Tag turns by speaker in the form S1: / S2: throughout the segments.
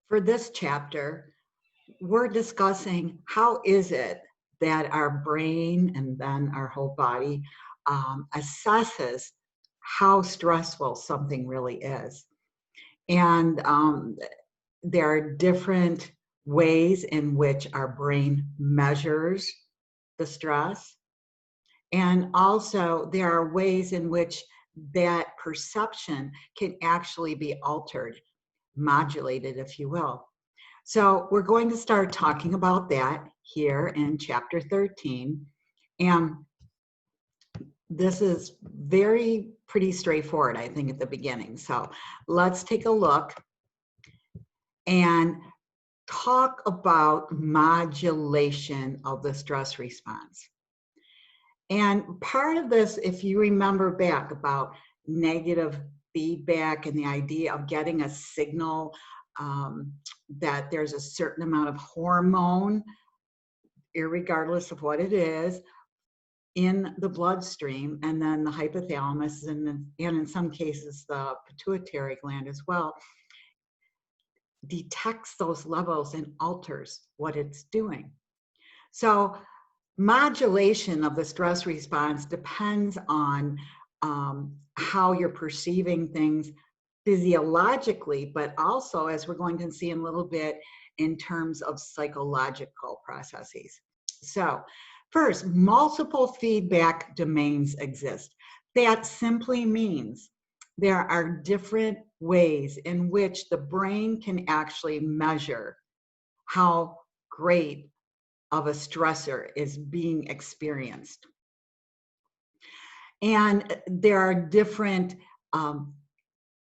S1: For this chapter, we're discussing how is it that our brain and then our whole body assesses how stressful something really is. And there are different ways in which our brain measures the stress. And also, there are ways in which that perception can actually be altered, modulated, if you will. So we're going to start talking about that here in chapter 13. And this is pretty straightforward, I think, at the beginning. So let's take a look and talk about modulation of the stress response. And part of this, if you remember back about negative feedback and the idea of getting a signal that there's a certain amount of hormone, irregardless of what it is, in the bloodstream, and then the hypothalamus and in some cases the pituitary gland as well, detects those levels and alters what it's doing. So modulation of the stress response depends on how you're perceiving things physiologically, but also, as we're going to see in a little bit, in terms of psychological processes. So first, multiple feedback domains exist. That simply means there are different ways in which the brain can actually measure how great of a stressor is being experienced. And there are different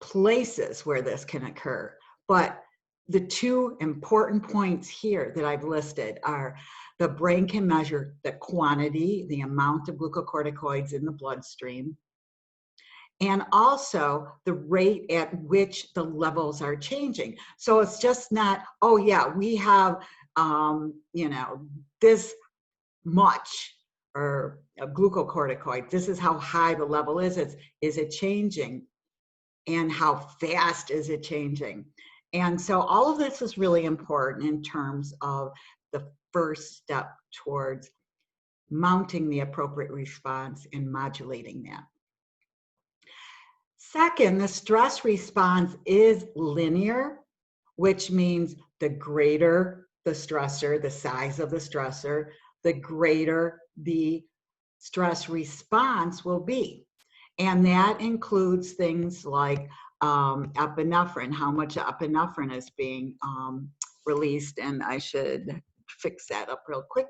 S1: places where this can occur. But the two important points here that I've listed are the brain can measure the quantity, the amount of glucocorticoids in the bloodstream, and also the rate at which the levels are changing. So it's just not, oh yeah, we have, this much or a glucocorticoid, this is how high the level is it changing? And how fast is it changing? And so all of this is really important in terms of the first step towards mounting the appropriate response and modulating that. Second, the stress response is linear, which means the greater the stressor, the size of the stressor, the greater the stress response will be. And that includes things like epinephrine, how much epinephrine is being released. And I should fix that up real quick.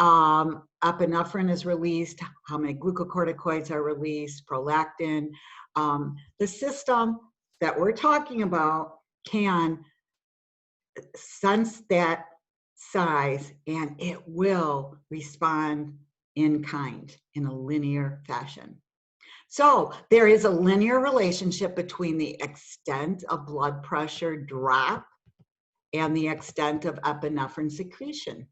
S1: Epinephrine is released, how many glucocorticoids are released, prolactin. The system that we're talking about can sense that size and it will respond in kind, in a linear fashion. So there is a linear relationship between the extent of blood pressure drop and the extent of epinephrine secretion,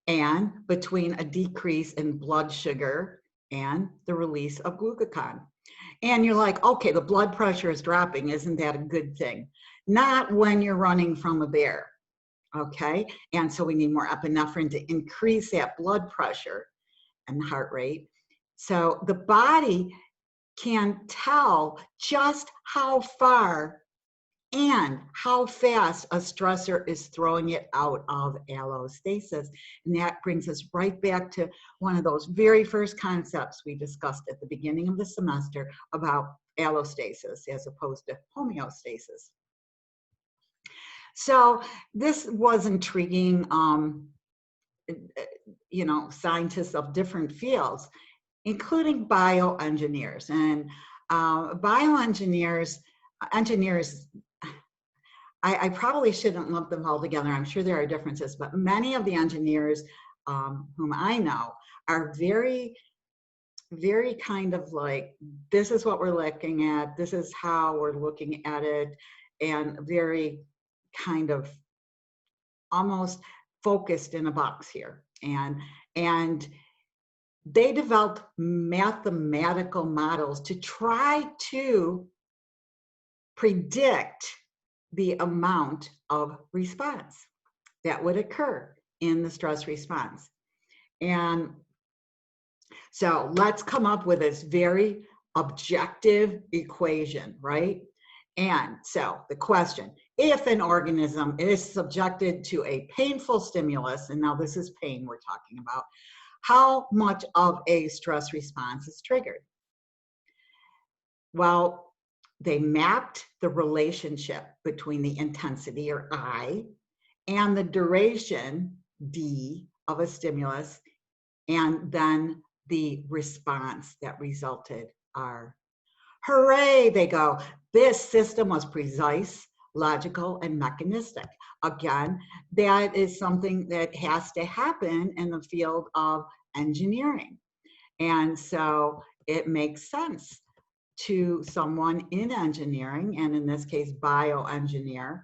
S1: and between a decrease in blood sugar and the release of glucagon. And you're like, okay, the blood pressure is dropping. Isn't that a good thing? Not when you're running from a bear, okay? And so we need more epinephrine to increase that blood pressure and heart rate. So the body can tell just how far and how fast a stressor is throwing it out of allostasis. And that brings us right back to one of those very first concepts we discussed at the beginning of the semester about allostasis as opposed to homeostasis. So this was intriguing, scientists of different fields, including bioengineers. And engineers, I probably shouldn't lump them all together. I'm sure there are differences, but many of the engineers whom I know are very, very kind of like, this is what we're looking at, this is how we're looking at it, and very kind of almost focused in a box here. And they developed mathematical models to try to predict the amount of response that would occur in the stress response. And so let's come up with this very objective equation, right? And so the question, if an organism is subjected to a painful stimulus, and now this is pain we're talking about, how much of a stress response is triggered? Well, they mapped the relationship between the intensity, or I, and the duration, D, of a stimulus, and then the response that resulted, R. Hooray, they go. This system was precise, logical, and mechanistic. Again, that is something that has to happen in the field of engineering. And so it makes sense to someone in engineering, and in this case, bioengineer,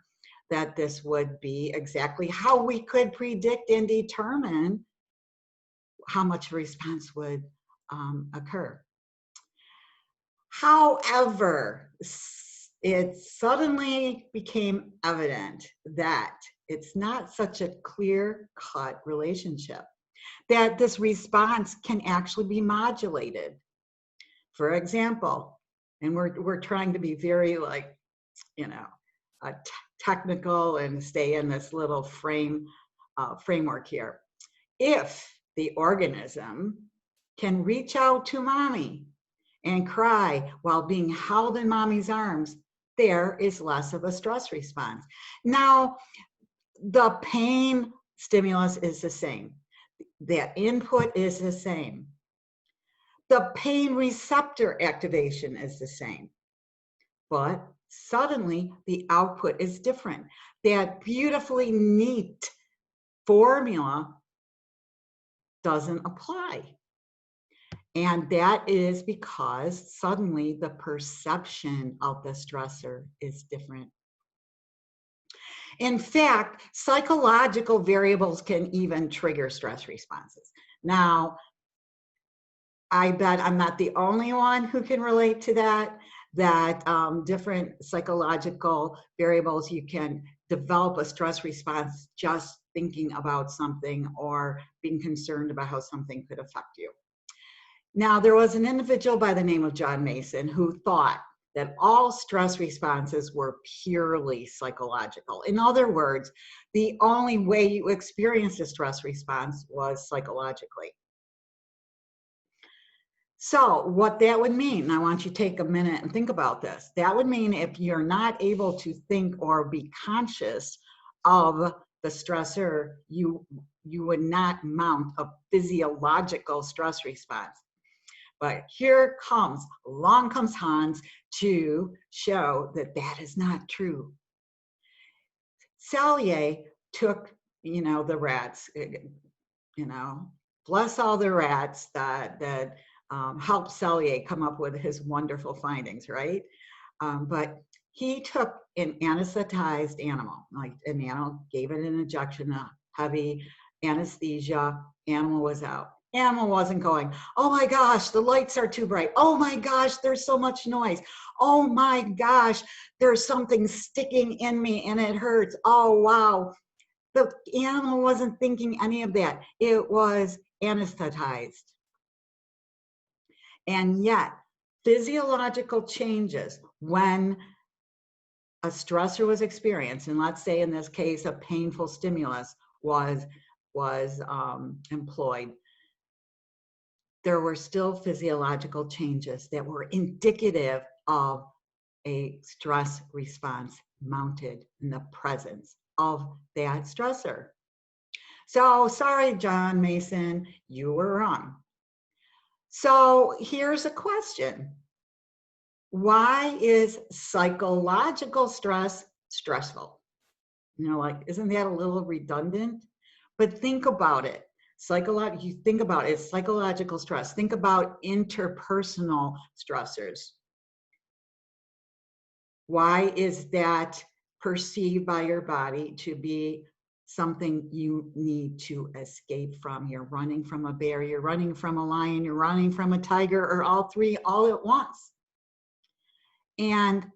S1: that this would be exactly how we could predict and determine how much response would occur. However, it suddenly became evident that it's not such a clear-cut relationship, that this response can actually be modulated. For example, and we're trying to be very, like, you know, technical and stay in this little framework here. If the organism can reach out to mommy and cry while being held in mommy's arms, there is less of a stress response. Now, the pain stimulus is the same. The input is the same. The pain receptor activation is the same. But suddenly the output is different. That beautifully neat formula doesn't apply. And that is because suddenly the perception of the stressor is different. In fact, psychological variables can even trigger stress responses. Now, I bet I'm not the only one who can relate to that, different psychological variables, you can develop a stress response just thinking about something or being concerned about how something could affect you. Now, there was an individual by the name of John Mason who thought that all stress responses were purely psychological. In other words, the only way you experienced a stress response was psychologically. So what that would mean, I want you to take a minute and think about this. That would mean if you're not able to think or be conscious of the stressor, you would not mount a physiological stress response. But here comes, along comes Hans to show that that is not true. Selye took, the rats, bless all the rats that helped Selye come up with his wonderful findings, right? But he took an anesthetized animal, like an animal, gave it an injection, a heavy anesthesia, animal was out. Animal wasn't going, oh my gosh, the lights are too bright. Oh my gosh, there's so much noise. Oh my gosh, there's something sticking in me and it hurts. Oh wow. The animal wasn't thinking any of that. It was anesthetized. And yet, physiological changes when a stressor was experienced, and let's say in this case, a painful stimulus was employed, there were still physiological changes that were indicative of a stress response mounted in the presence of that stressor. So sorry, John Mason, you were wrong. So here's a question. Why is psychological stress stressful? Isn't that a little redundant? But think about it. You think about it, psychological stress. Think about interpersonal stressors. Why is that perceived by your body to be something you need to escape from? You're running from a bear, you're running from a lion, you're running from a tiger, or all three all at once. And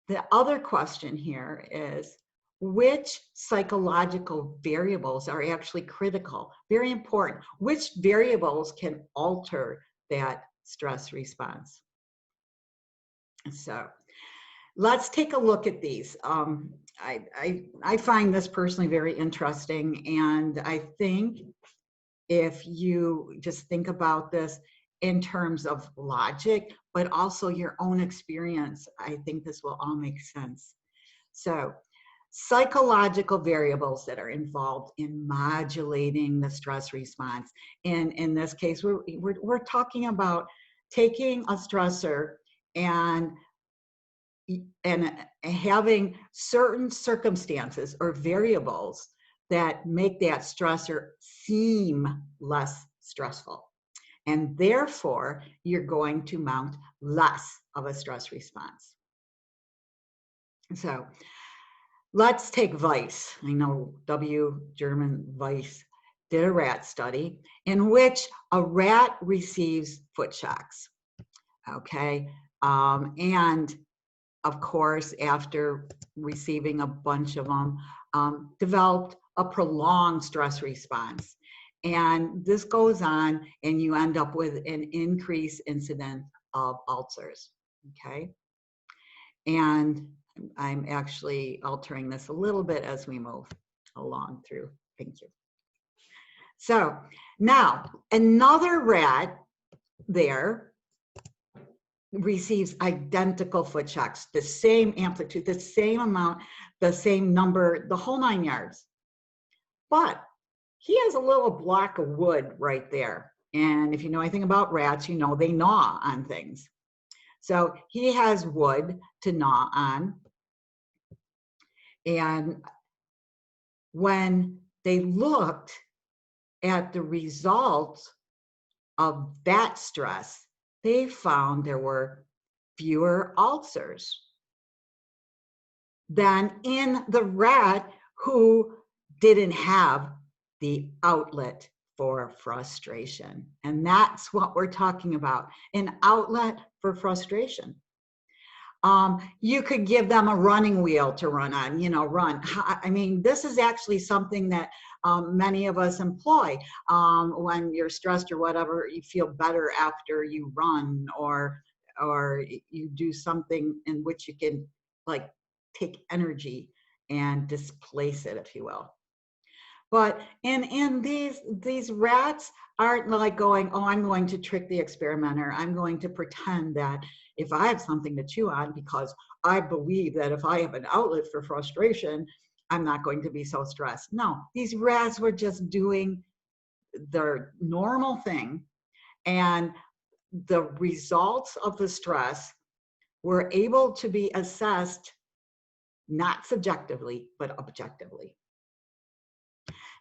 S1: The other question here is, which psychological variables are actually critical? Very important. Which variables can alter that stress response? So let's take a look at these. I find this personally very interesting, and I think if you just think about this in terms of logic, but also your own experience, I think this will all make sense. So, psychological variables that are involved in modulating the stress response. And in this case, we're talking about taking a stressor and having certain circumstances or variables that make that stressor seem less stressful. And therefore, you're going to mount less of a stress response. So let's take Weiss. I know German Weiss did a rat study in which a rat receives foot shocks. Okay. And of course, after receiving a bunch of them, developed a prolonged stress response. And this goes on, and you end up with an increased incidence of ulcers, okay? And I'm actually altering this a little bit as we move along through. Thank you. So now, another rat there receives identical foot shocks, the same amplitude, the same amount, the same number, the whole 9 yards. But he has a little block of wood right there. And if you know anything about rats, you know they gnaw on things. So he has wood to gnaw on. And when they looked at the results of that stress, they found there were fewer ulcers than in the rat who didn't have the outlet for frustration. And that's what we're talking about, an outlet for frustration. You could give them a running wheel to run on, run. I mean, this is actually something that many of us employ when you're stressed or whatever. You feel better after you run, or you do something in which you can like take energy and displace it, if you will. But in these rats aren't like going, oh, I'm going to trick the experimenter. I'm going to pretend that if I have something to chew on, because I believe that if I have an outlet for frustration, I'm not going to be so stressed. No, these rats were just doing their normal thing, and the results of the stress were able to be assessed not subjectively, but objectively.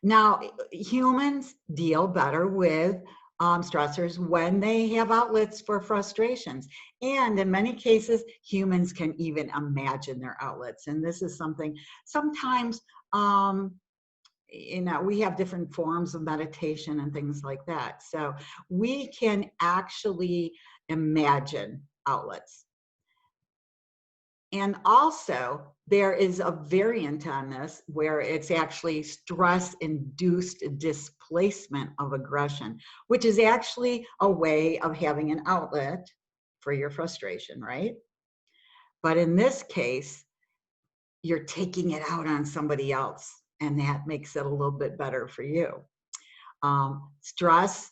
S1: Now, humans deal better with stressors when they have outlets for frustrations. And in many cases, humans can even imagine their outlets. And this is something, sometimes, we have different forms of meditation and things like that. So we can actually imagine outlets. And also, there is a variant on this where it's actually stress-induced displacement of aggression, which is actually a way of having an outlet for your frustration, right? But in this case, you're taking it out on somebody else, and that makes it a little bit better for you. Stress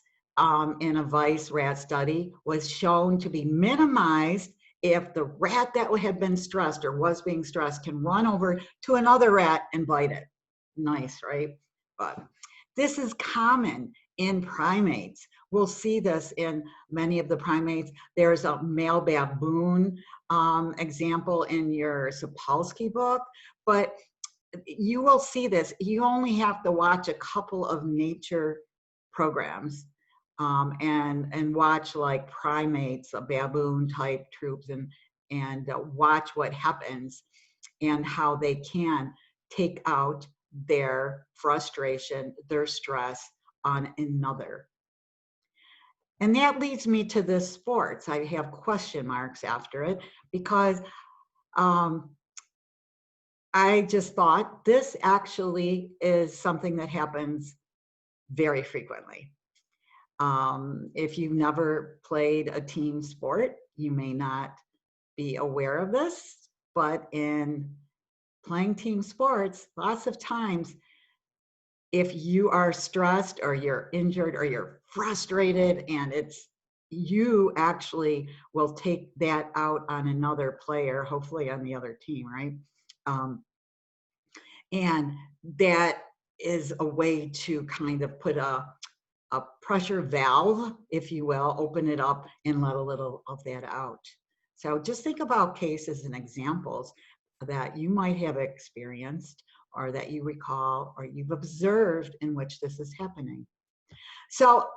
S1: in a Weiss rat study was shown to be minimized if the rat that had been stressed or was being stressed can run over to another rat and bite it. Nice, right? But this is common in primates. We'll see this in many of the primates. There's a male baboon example in your Sapolsky book, but you will see this. You only have to watch a couple of nature programs and watch like primates, baboon type troops, and watch what happens and how they can take out their frustration, their stress on another. And that leads me to the sports. I have question marks after it, because I just thought this actually is something that happens very frequently. If you've never played a team sport, you may not be aware of this, but in playing team sports, lots of times, if you are stressed or you're injured or you're frustrated and you actually will take that out on another player, hopefully on the other team, right? And that is a way to kind of put a pressure valve, if you will, open it up and let a little of that out. So just think about cases and examples that you might have experienced or that you recall or you've observed in which this is happening. So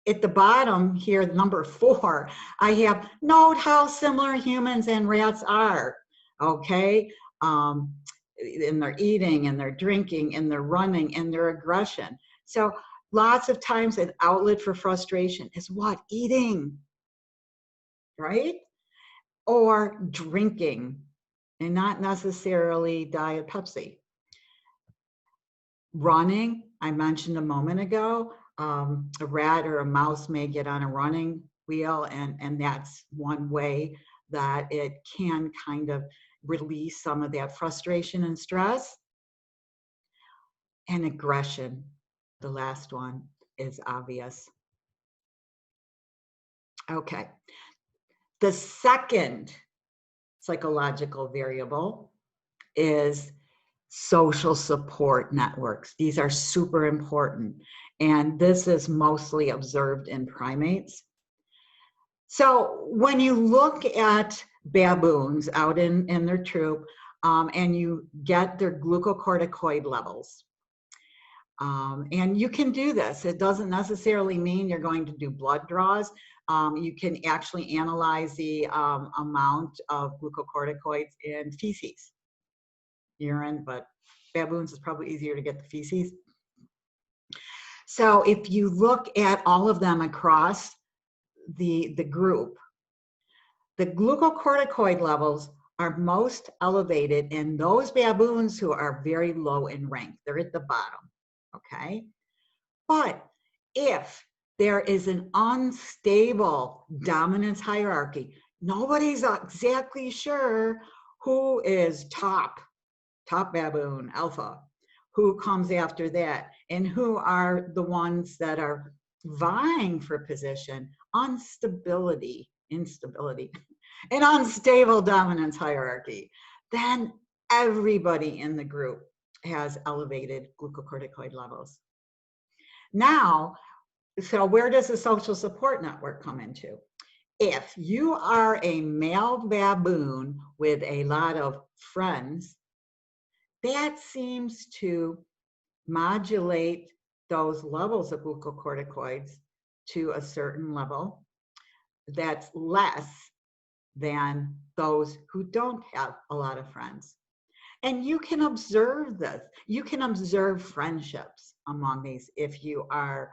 S1: at the bottom here, number 4, I have note how similar humans and rats are, okay? In their eating and their drinking and their running and their aggression. So lots of times an outlet for frustration is what? Eating, right? Or drinking, and not necessarily Diet Pepsi. Running, I mentioned a moment ago, a rat or a mouse may get on a running wheel, and that's one way that it can kind of release some of that frustration and stress. And aggression, the last one, is obvious. Okay. The second psychological variable is social support networks. These are super important, and this is mostly observed in primates. So when you look at baboons out in their troop, and you get their glucocorticoid levels, and you can do this. It doesn't necessarily mean you're going to do blood draws. You can actually analyze the amount of glucocorticoids in feces, urine, but baboons is probably easier to get the feces. So if you look at all of them across the group, the glucocorticoid levels are most elevated in those baboons who are very low in rank. They're at the bottom, okay? But if there is an unstable dominance hierarchy, nobody's exactly sure who is top baboon, alpha, who comes after that, and who are the ones that are vying for position, instability, an unstable dominance hierarchy, then everybody in the group has elevated glucocorticoid levels. Now, so where does the social support network come into? If you are a male baboon with a lot of friends, that seems to modulate those levels of glucocorticoids to a certain level that's less than those who don't have a lot of friends. And you can observe this. You can observe friendships among these if you are,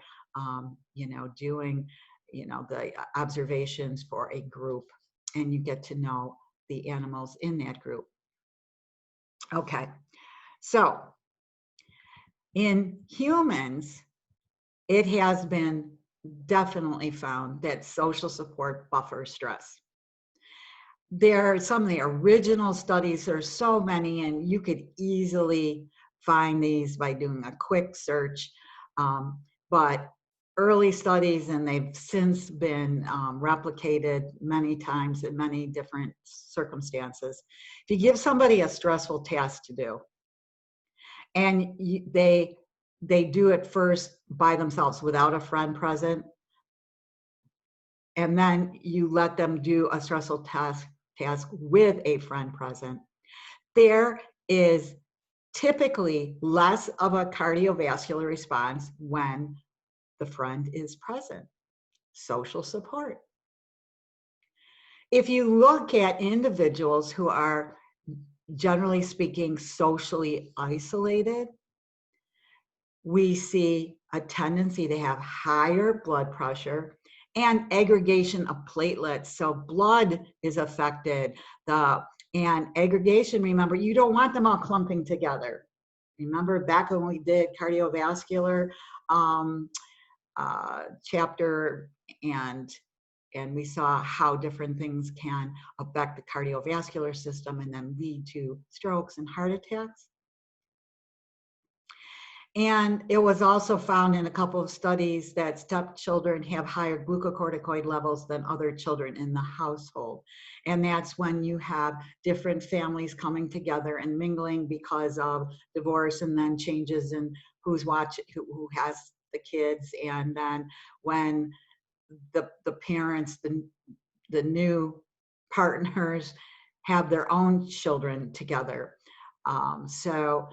S1: doing, the observations for a group, and you get to know the animals in that group. Okay, so in humans, it has been definitely found that social support buffers stress. There are some of the original studies, there's so many, and you could easily find these by doing a quick search. But early studies, and they've since been replicated many times in many different circumstances. If you give somebody a stressful task to do, and they do it first by themselves without a friend present, and then you let them do a stressful task with a friend present, there is typically less of a cardiovascular response when the friend is present. Social support. If you look at individuals who are, generally speaking, socially isolated, we see a tendency to have higher blood pressure and aggregation of platelets. So blood is affected, the And aggregation, remember, you don't want them all clumping together. Remember back when we did cardiovascular chapter, and we saw how different things can affect the cardiovascular system and then lead to strokes and heart attacks. And it was also found in a couple of studies that stepchildren have higher glucocorticoid levels than other children in the household. And that's when you have different families coming together and mingling because of divorce and then changes in who's watching, who has the kids. And then when the parents, the new partners have their own children together. So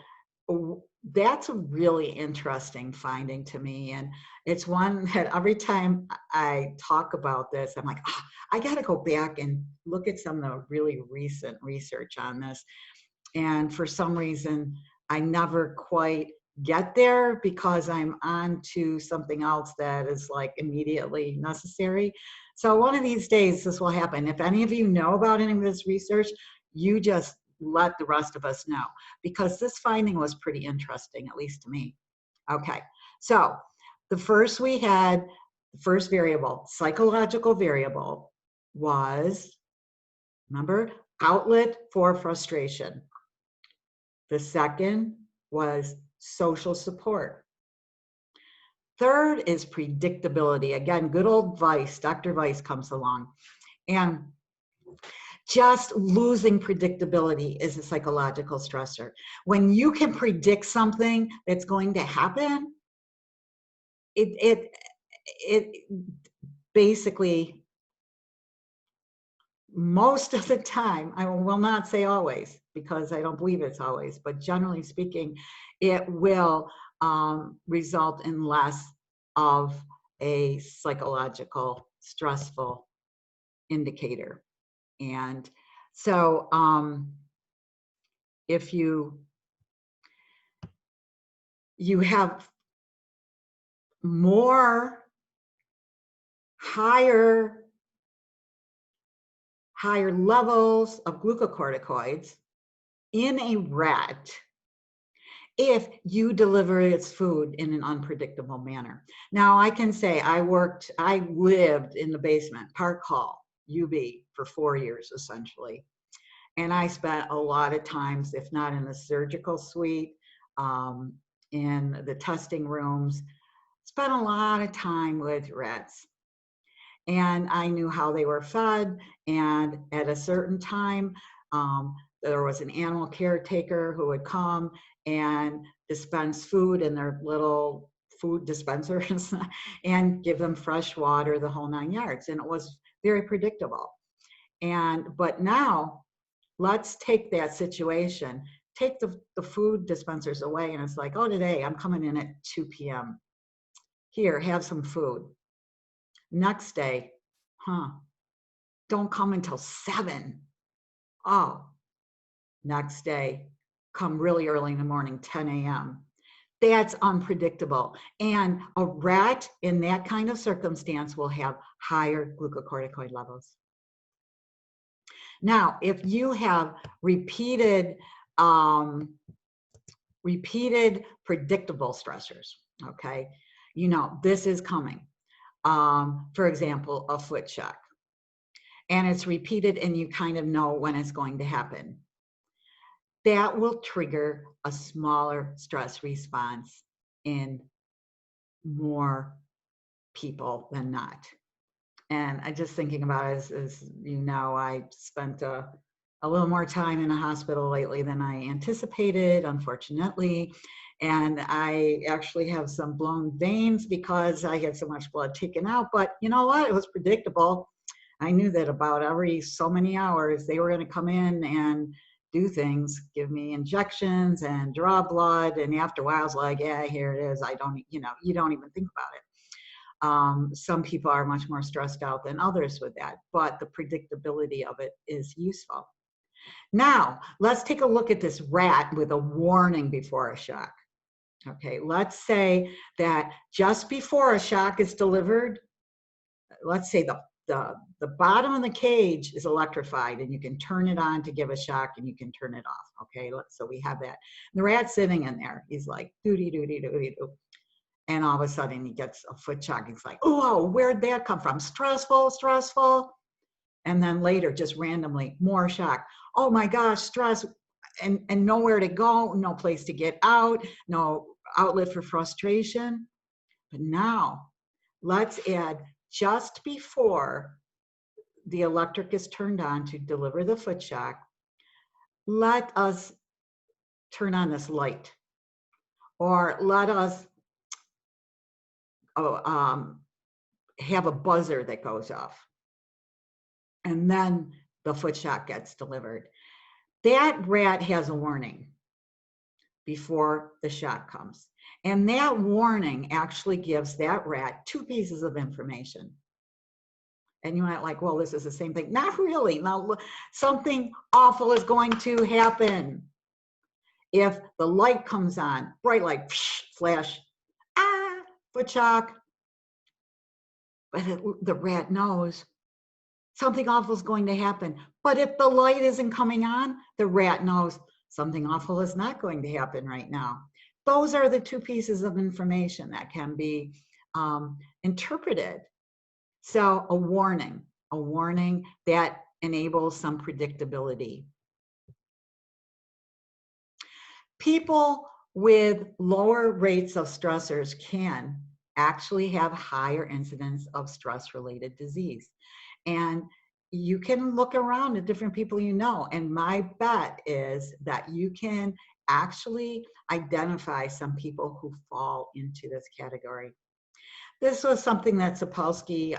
S1: that's a really interesting finding to me. And it's one that every time I talk about this, I'm like, oh, I got to go back and look at some of the really recent research on this. And for some reason, I never quite get there because I'm on to something else that is like immediately necessary. So one of these days, this will happen. If any of you know about any of this research, you just let the rest of us know, because this finding was pretty interesting, at least to me. Okay, so the first variable, psychological variable, was, remember, outlet for frustration. The second was social support. Third is predictability. Again, good old Weiss, Dr. Weiss comes along. And just losing predictability is a psychological stressor. When you can predict something that's going to happen, it basically, most of the time, I will not say always, because I don't believe it's always, but generally speaking, it will result in less of a psychological stressful indicator. And so if you have more higher levels of glucocorticoids in a rat if you deliver its food in an unpredictable manner. Now I can say I lived in the basement, Park Hall, UB, for 4 years essentially. And I spent a lot of times, if not in the surgical suite, in the testing rooms, spent a lot of time with rats. And I knew how they were fed. And at a certain time, there was an animal caretaker who would come and dispense food in their little food dispensers and give them fresh water, the whole 9 yards. And it was very predictable. But now, let's take that situation, take the food dispensers away, and it's like, oh, today I'm coming in at 2 p.m. Here, have some food. Next day, don't come until 7. Oh, next day, come really early in the morning, 10 a.m. That's unpredictable. And a rat in that kind of circumstance will have higher glucocorticoid levels. Now, if you have repeated predictable stressors, okay, you know, this is coming. For example, a foot shock. And it's repeated and you kind of know when it's going to happen. That will trigger a smaller stress response in more people than not. And I just thinking about it, as you know, I spent a little more time in a hospital lately than I anticipated, unfortunately. And I actually have some blown veins because I had so much blood taken out. But you know what? It was predictable. I knew that about every so many hours they were going to come in and do things, give me injections and draw blood. And after a while, I was like, yeah, here it is. I don't, you know, you don't even think about it. Some people are much more stressed out than others with that, but the predictability of it is useful. Now, let's take a look at this rat with a warning before a shock. Okay, let's say that just before a shock is delivered, let's say the the bottom of the cage is electrified, and you can turn it on to give a shock, and you can turn it off. Okay, so we have that. And the rat's sitting in there. He's like, doody doody doody doo. And all of a sudden he gets a foot shock. He's like, oh, where'd that come from? Stressful, stressful. And then later, just randomly, more shock. Oh my gosh, stress, and nowhere to go, no place to get out, no outlet for frustration. But now, let's add just before the electric is turned on to deliver the foot shock, let us turn on this light, or let us have a buzzer that goes off, and then the foot shock gets delivered. That rat has a warning before the shock comes. And that warning actually gives that rat 2 pieces of information. And you might like, well, this is the same thing. Not really. Now, something awful is going to happen. If the light comes on, bright light, flash, foot shock. But the rat knows something awful is going to happen. But if the light isn't coming on, the rat knows something awful is not going to happen right now. Those are the 2 pieces of information that can be interpreted. So a warning that enables some predictability. People with lower rates of stressors can actually have higher incidence of stress-related disease. And you can look around at different people you know, and my bet is that you can actually identify some people who fall into this category. This was something that Sapolsky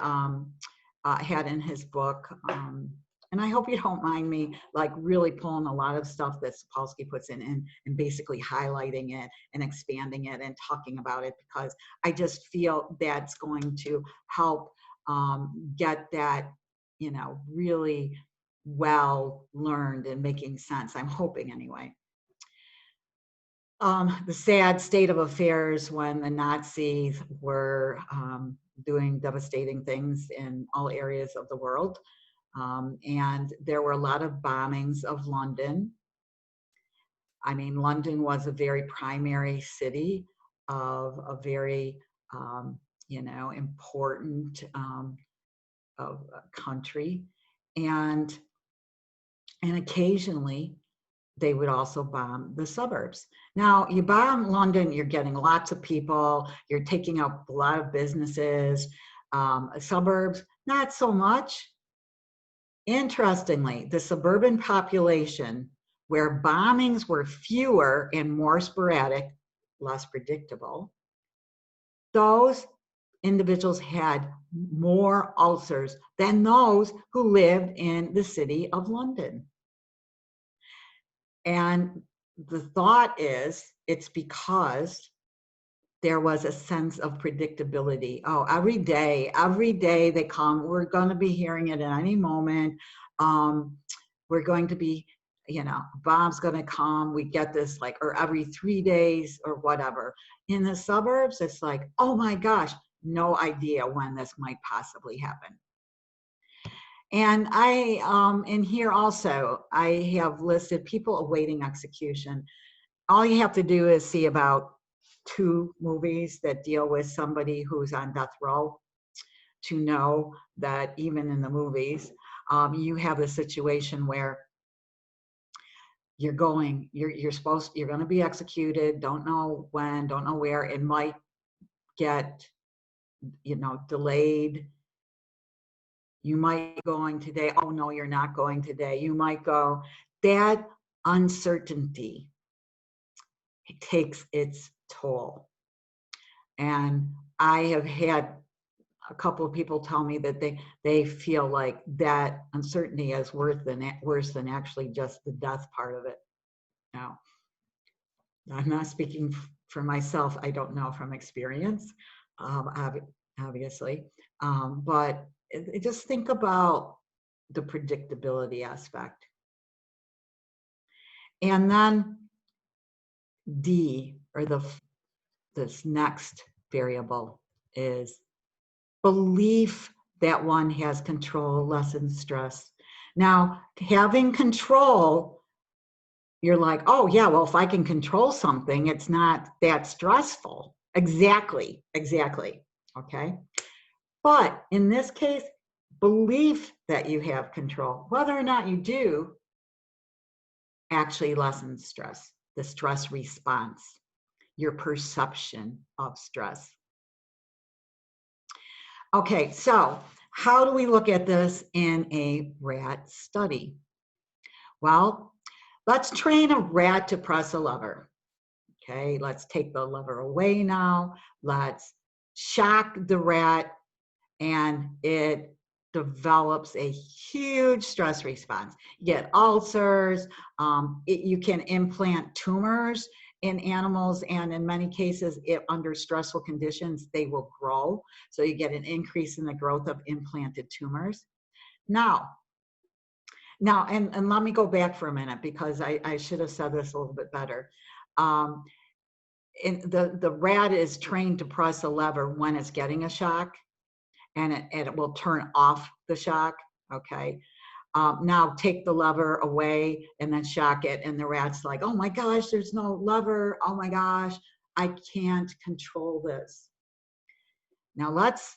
S1: had in his book, and I hope you don't mind me like really pulling a lot of stuff that Sapolsky puts in and basically highlighting it and expanding it and talking about it, because I just feel that's going to help get that, you know, really well learned and making sense. I'm hoping anyway. The sad state of affairs when the Nazis were doing devastating things in all areas of the world. And there were a lot of bombings of London. I mean, London was a very primary city of a very, you know, important country. And occasionally they would also bomb the suburbs. Now, you bomb London, you're getting lots of people, you're taking out a lot of businesses. Suburbs, not so much. Interestingly, the suburban population, where bombings were fewer and more sporadic, less predictable, those individuals had more ulcers than those who lived in the city of London. And the thought is it's because there was a sense of predictability. Oh, every day they come, we're going to be hearing it at any moment. We're going to be, you know, bomb's going to come. We get this like, or every 3 days or whatever. In the suburbs, it's like, oh my gosh, no idea when this might possibly happen. And in here also, I have listed people awaiting execution. All you have to do is see about 2 movies that deal with somebody who's on death row to know that even in the movies, you have a situation where you're going to be executed, don't know when, don't know where, it might get, you know, delayed. You might be going today, oh no, you're not going today. You might go, that uncertainty, it takes its toll. And I have had a couple of people tell me that they feel like that uncertainty is worse than actually just the death part of it. Now, I'm not speaking for myself. I don't know from experience, obviously, but just think about the predictability aspect. And then D, or this next variable, is belief that one has control, lessens stress. Now, having control, you're like, oh yeah, well, if I can control something, it's not that stressful. Exactly, exactly, okay? But in this case, belief that you have control, whether or not you do, actually lessens stress, the stress response, your perception of stress. Okay, so how do we look at this in a rat study? Well, let's train a rat to press a lever. Okay, let's take the lever away now. Let's shock the rat, and it develops a huge stress response. You get ulcers, you can implant tumors in animals, and in many cases, under stressful conditions, they will grow. So you get an increase in the growth of implanted tumors. Now, and let me go back for a minute, because I should have said this a little bit better. The rat is trained to press a lever when it's getting a shock, and it will turn off the shock, okay? Now take the lever away and then shock it, and the rat's like, oh my gosh, there's no lever. Oh my gosh, I can't control this. Now let's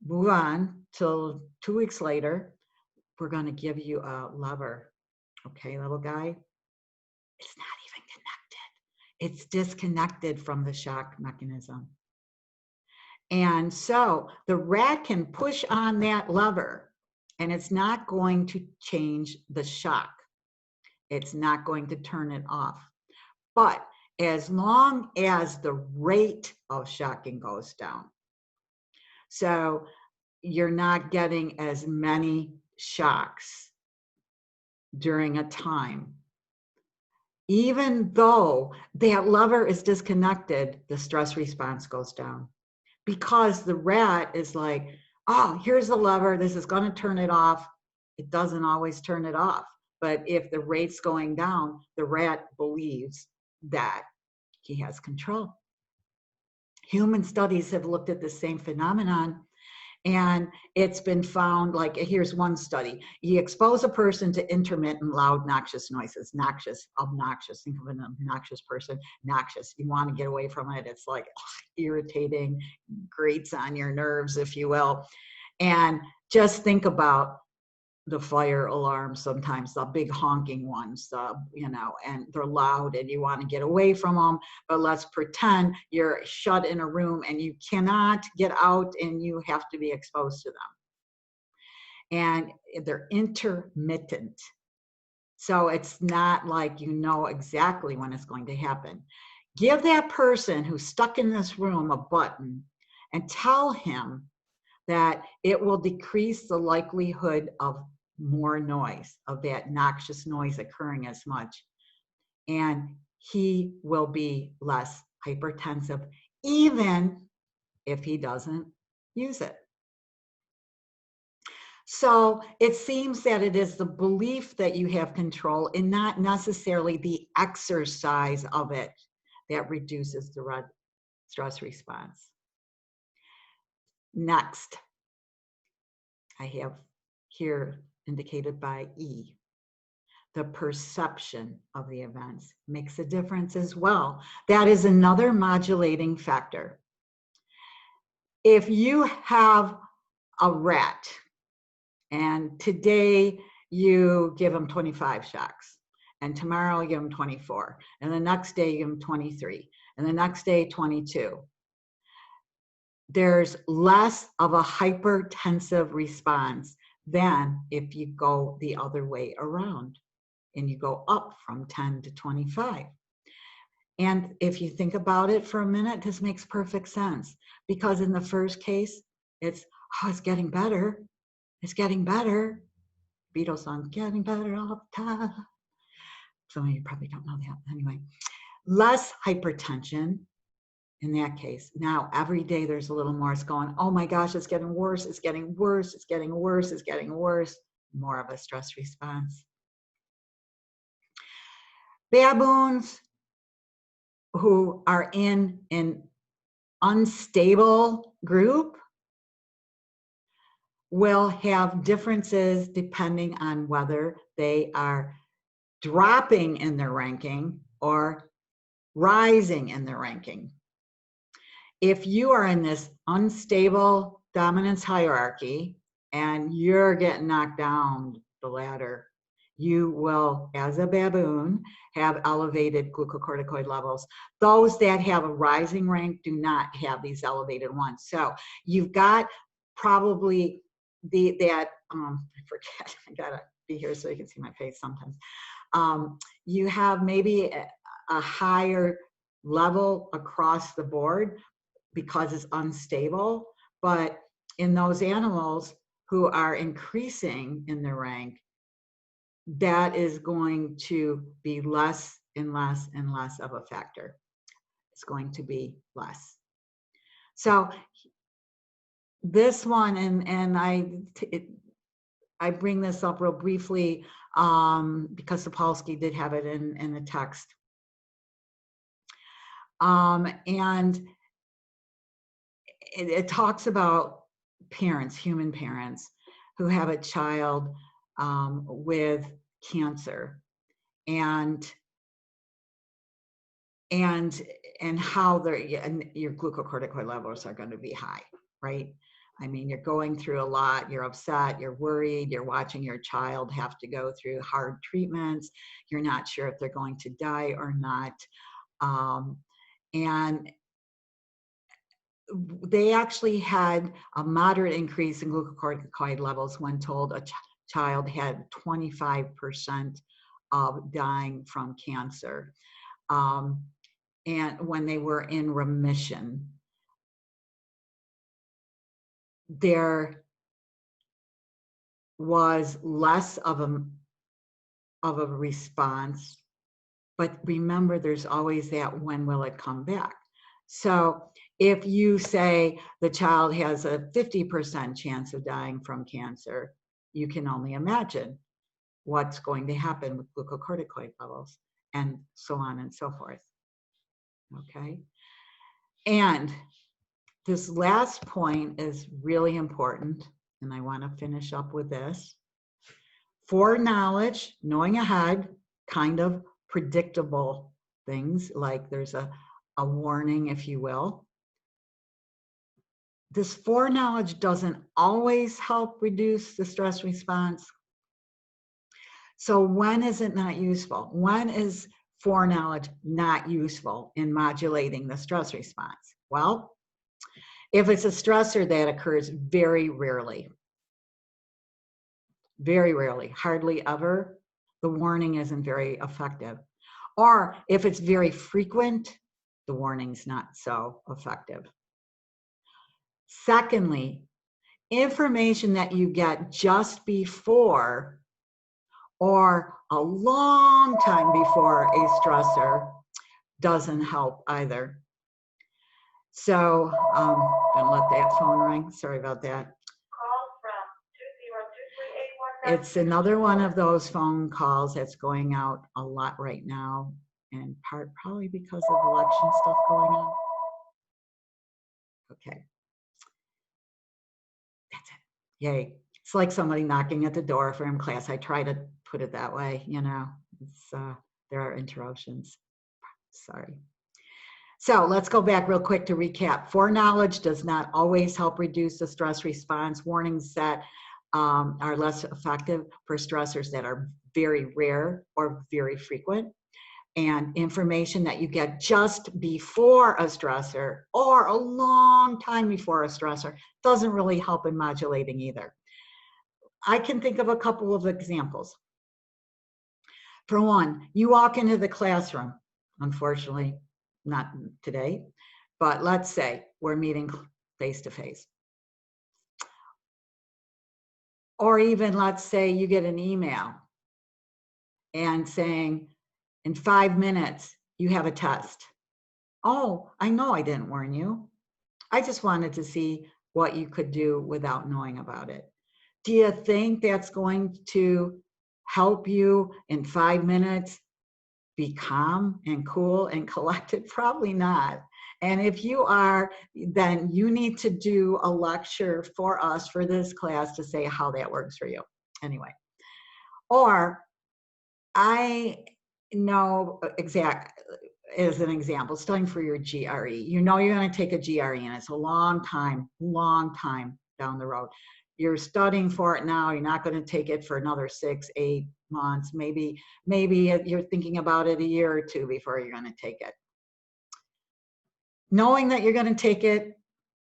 S1: move on till 2 weeks later. We're gonna give you a lever, okay, little guy? It's not even connected. It's disconnected from the shock mechanism. And so the rat can push on that lever, and it's not going to change the shock. It's not going to turn it off. But as long as the rate of shocking goes down, so you're not getting as many shocks during a time, even though that lever is disconnected, the stress response goes down. Because the rat is like, oh, here's the lever, this is going to turn it off. It doesn't always turn it off. But if the rate's going down, the rat believes that he has control. Human studies have looked at the same phenomenon, and it's been found, like, here's one study. You expose a person to intermittent, loud, noxious noises. Noxious, obnoxious. Think of an obnoxious person. Noxious. You want to get away from it. It's like irritating, grates on your nerves, if you will. And just think about the fire alarm, sometimes the big honking ones, and they're loud and you want to get away from them. But let's pretend you're shut in a room and you cannot get out and you have to be exposed to them. And they're intermittent. So it's not like you know exactly when it's going to happen. Give that person who's stuck in this room a button and tell him that it will decrease the likelihood of more noise, of that noxious noise occurring as much. And he will be less hypertensive, even if he doesn't use it. So it seems that it is the belief that you have control and not necessarily the exercise of it that reduces the stress response. Next, I have here indicated by E. The perception of the events makes a difference as well. That is another modulating factor. If you have a rat and today you give him 25 shocks, and tomorrow you give him 24, and the next day you give him 23, and the next day 22, there's less of a hypertensive response than if you go the other way around and you go up from 10 to 25. And if you think about it for a minute, this makes perfect sense, because in the first case, it's, oh, it's getting better. It's getting better. Beatles song, getting better all the time. Some of you probably don't know that. Anyway, less hypertension in that case. Now, every day there's a little more. It's going, oh my gosh, it's getting worse. It's getting worse. It's getting worse. It's getting worse. More of a stress response. Baboons who are in an unstable group will have differences depending on whether they are dropping in their ranking or rising in their ranking. If you are in this unstable dominance hierarchy and you're getting knocked down the ladder, you will, as a baboon, have elevated glucocorticoid levels. Those that have a rising rank do not have these elevated ones. So you've got probably I forget, I gotta be here so you can see my face sometimes. You have maybe a higher level across the board because it's unstable, but in those animals who are increasing in their rank, that is going to be less and less and less of a factor. It's going to be less. So this one, and I bring this up real briefly because Sapolsky did have it in the text. And it talks about parents, human parents, who have a child with cancer, and how your glucocorticoid levels are going to be high, right? I mean, you're going through a lot, you're upset, you're worried, you're watching your child have to go through hard treatments, you're not sure if they're going to die or not. And they actually had a moderate increase in glucocorticoid levels when told a child had 25% of dying from cancer. And when they were in remission, there was less of a response. But remember, there's always that, when will it come back? So if you say the child has a 50% chance of dying from cancer, you can only imagine what's going to happen with glucocorticoid levels, and so on and so forth. Okay? And this last point is really important, and I want to finish up with this. Foreknowledge, knowing ahead, kind of predictable things, like there's a warning, if you will. This foreknowledge doesn't always help reduce the stress response. So when is it not useful? When is foreknowledge not useful in modulating the stress response? Well, if it's a stressor that occurs very rarely, hardly ever, the warning isn't very effective. Or if it's very frequent, the warning's not so effective. Secondly, information that you get just before or a long time before a stressor doesn't help either. So I'm gonna let that phone ring. Sorry about that. It's another one of those phone calls that's going out a lot right now, in part probably because of election stuff going on. Okay. That's it. Yay. It's like somebody knocking at the door for class. I try to put it that way, you know. It's, there are interruptions. Sorry. So let's go back real quick to recap. Foreknowledge does not always help reduce the stress response. Warnings that are less effective for stressors that are very rare or very frequent. And information that you get just before a stressor or a long time before a stressor doesn't really help in modulating either. I can think of a couple of examples. For one, you walk into the classroom, unfortunately, not today, but let's say we're meeting face to face. Or even let's say you get an email and saying, in 5 minutes, you have a test. Oh, I know I didn't warn you. I just wanted to see what you could do without knowing about it. Do you think that's going to help you in 5 minutes be calm and cool and collected? Probably not. And if you are, then you need to do a lecture for us for this class to say how that works for you. Anyway, or I know as an example, studying for your GRE. You know you're going to take a GRE and it's a long time down the road. You're studying for it now. You're not going to take it for another 6, 8 months. Maybe you're thinking about it a year or two before you're going to take it. Knowing that you're going to take it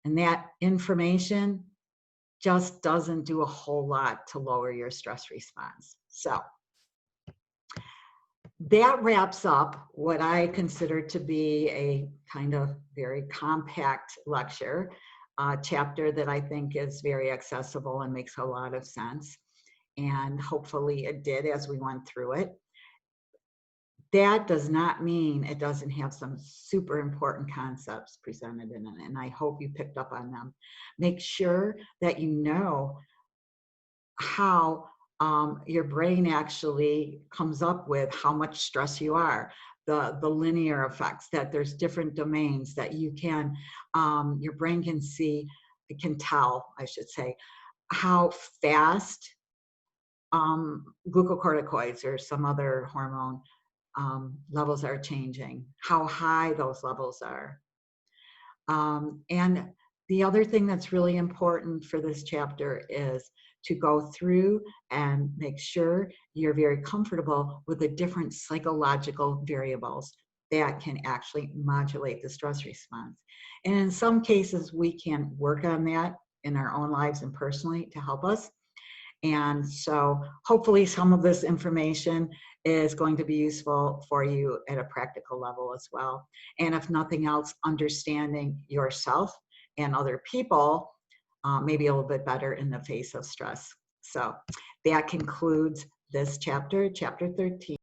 S1: and that information just doesn't do a whole lot to lower your stress response. So that wraps up what I consider to be a kind of very compact lecture, chapter that I think is very accessible and makes a lot of sense. And hopefully it did as we went through it. That does not mean it doesn't have some super important concepts presented in it, and I hope you picked up on them. Make sure that you know how your brain actually comes up with how much stress you are, the linear effects, that there's different domains that you can, your brain can see, it can tell, I should say, how fast glucocorticoids or some other hormone levels are changing, how high those levels are. And the other thing that's really important for this chapter is to go through and make sure you're very comfortable with the different psychological variables that can actually modulate the stress response. And in some cases, we can work on that in our own lives and personally to help us. And so hopefully some of this information is going to be useful for you at a practical level as well. And if nothing else, understanding yourself and other people maybe a little bit better in the face of stress. So that concludes this chapter, chapter 13.